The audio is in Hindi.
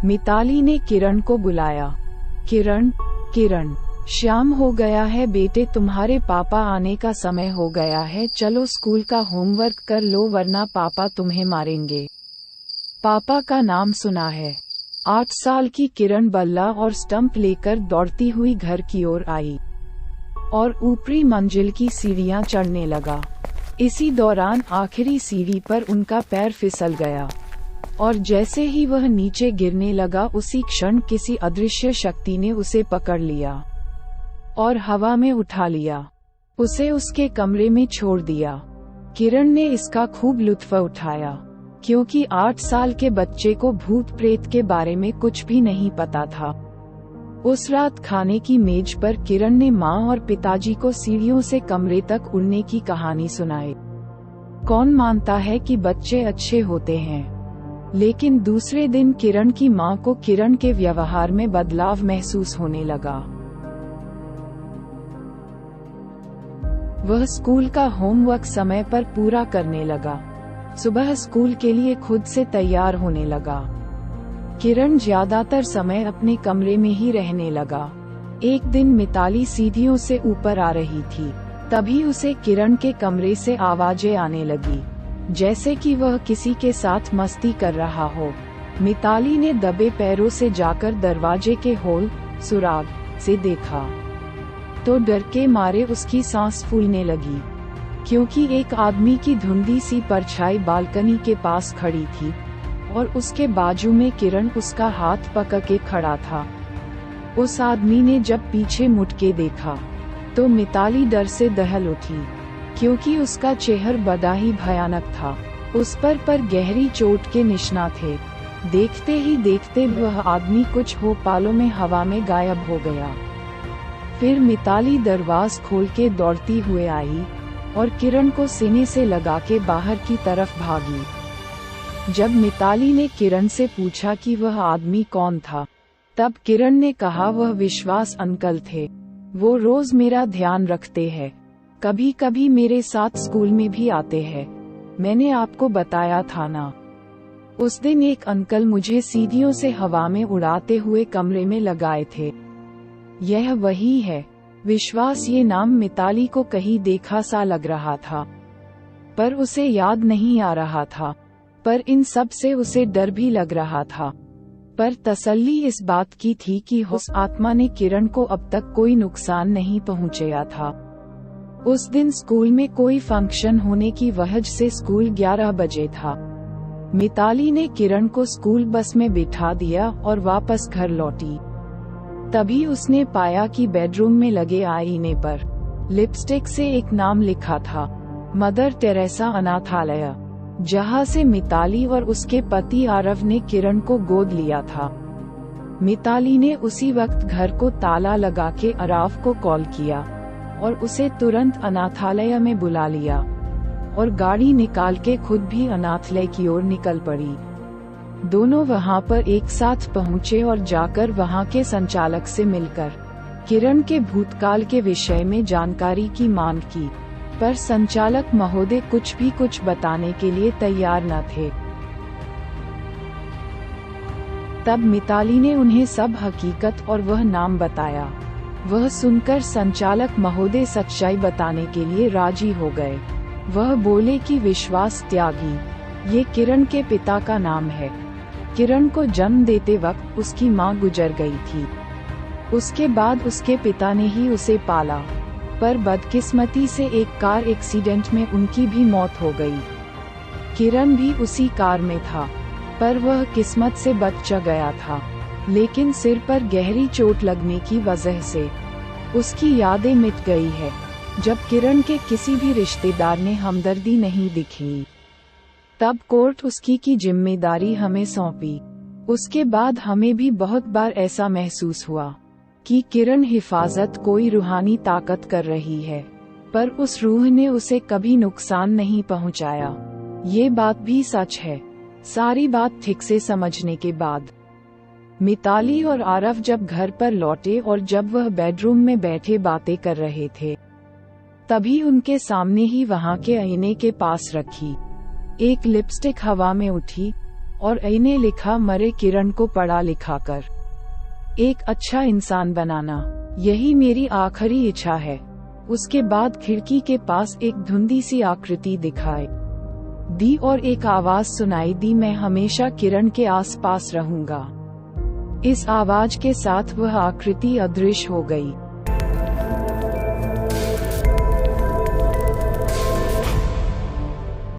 मिताली ने किरण को बुलाया। किरण, किरण, शाम हो गया है बेटे, तुम्हारे पापा आने का समय हो गया है, चलो स्कूल का होमवर्क कर लो वरना पापा तुम्हें मारेंगे। पापा का नाम सुना है। 8 साल की किरण बल्ला और स्टंप लेकर दौड़ती हुई घर की ओर आई और ऊपरी मंजिल की सीढ़ियां चढ़ने लगा। इसी दौरान आखिरी सीढ़ी पर उनका पैर फिसल गया और जैसे ही वह नीचे गिरने लगा उसी क्षण किसी अदृश्य शक्ति ने उसे पकड़ लिया और हवा में उठा लिया, उसे उसके कमरे में छोड़ दिया। किरण ने इसका खूब लुत्फ उठाया, क्योंकि 8 साल के बच्चे को भूत प्रेत के बारे में कुछ भी नहीं पता था। उस रात खाने की मेज पर किरण ने माँ और पिताजी को सीढ़ियों से कमरे तक उड़ने की कहानी सुनाई। कौन मानता है कि बच्चे अच्छे होते हैं, लेकिन दूसरे दिन किरण की माँ को किरण के व्यवहार में बदलाव महसूस होने लगा। वह स्कूल का होमवर्क समय पर पूरा करने लगा, सुबह स्कूल के लिए खुद से तैयार होने लगा। किरण ज्यादातर समय अपने कमरे में ही रहने लगा। एक दिन मिताली सीढ़ियों से ऊपर आ रही थी, तभी उसे किरण के कमरे से आवाजें आने लगी, जैसे कि वह किसी के साथ मस्ती कर रहा हो। मिताली ने दबे पैरों से जाकर दरवाजे के होल, सुराग से देखा तो डर के मारे उसकी सांस फूलने लगी, क्योंकि एक आदमी की धुंधली सी परछाई बालकनी के पास खड़ी थी और उसके बाजू में किरण उसका हाथ पकड़ के खड़ा था। उस आदमी ने जब पीछे मुड़ के देखा तो मिताली डर से दहल उठी, क्योंकि उसका चेहरा बड़ा ही भयानक था। उस पर गहरी चोट के निशान थे। देखते ही देखते वह आदमी कुछ हो पालों में हवा में गायब हो गया। फिर मिताली दरवाज़ा खोल के दौड़ती हुए आई और किरण को सीने से लगा के बाहर की तरफ भागी। जब मिताली ने किरण से पूछा कि वह आदमी कौन था, तब किरण ने कहा वह विश्वास अंकल थे। वो रोज मेरा ध्यान रखते हैं, कभी कभी मेरे साथ स्कूल में भी आते हैं। मैंने आपको बताया था ना, उस दिन एक अंकल मुझे सीढ़ियों से हवा में उड़ाते हुए कमरे में लगाए थे। यह वही है। विश्वास ये नाम मिताली को कहीं देखा सा लग रहा था, पर उसे याद नहीं आ रहा था। पर इन सब से उसे डर भी लग रहा था। पर तसल्ली इस बात की थी कि उस आत्मा ने किरण को अब तक कोई नुकसान नहीं पहुंचाया था। उस दिन स्कूल में कोई फंक्शन होने की वजह से स्कूल 11 बजे था। मिताली ने किरण को स्कूल बस में बिठा दिया और वापस घर लौटी। तभी उसने पाया कि बेडरूम में लगे आईने पर लिपस्टिक से एक नाम लिखा था, मदर टेरेसा अनाथालय, जहां से मिताली और उसके पति आरव ने किरण को गोद लिया था। मिताली ने उसी वक्त घर को ताला लगा के आरव को कॉल किया और उसे तुरंत अनाथालय में बुला लिया और गाड़ी निकाल के खुद भी अनाथालय की ओर निकल पड़ी। दोनों वहां पर एक साथ पहुंचे और जाकर वहां के संचालक से मिलकर किरण के भूतकाल के विषय में जानकारी की मांग की, पर संचालक महोदय कुछ बताने के लिए तैयार न थे। तब मिताली ने उन्हें सब हकीकत और वह नाम बताया। वह सुनकर संचालक महोदय सच्चाई बताने के लिए राजी हो गए। वह बोले कि विश्वास त्यागी, ये किरण के पिता का नाम है। किरण को जन्म देते वक्त उसकी मां गुजर गई थी। उसके बाद उसके पिता ने ही उसे पाला, पर बदकिस्मती से एक कार एक्सीडेंट में उनकी भी मौत हो गई। किरण भी उसी कार में था, पर वह किस्मत से बच गया था, लेकिन सिर पर गहरी चोट लगने की वजह से उसकी यादें मिट गई है। जब किरण के किसी भी रिश्तेदार ने हमदर्दी नहीं दिखाई, तब कोर्ट उसकी की जिम्मेदारी हमें सौंपी। उसके बाद हमें भी बहुत बार ऐसा महसूस हुआ कि किरण हिफाजत कोई रूहानी ताकत कर रही है, पर उस रूह ने उसे कभी नुकसान नहीं पहुंचाया। ये बात भी सच है। सारी बात ठीक से समझने के बाद मिताली और आरव जब घर पर लौटे और जब वह बेडरूम में बैठे बातें कर रहे थे, तभी उनके सामने ही वहां के आईने के पास रखी एक लिपस्टिक हवा में उठी और ए ने लिखा, मरे किरण को पढ़ा लिखा कर एक अच्छा इंसान बनाना, यही मेरी आखिरी इच्छा है। उसके बाद खिड़की के पास एक धुंधली सी आकृति दिखाई दी और एक आवाज सुनाई दी, मैं हमेशा किरण के आसपास रहूंगा। इस आवाज के साथ वह आकृति अदृश्य हो गई।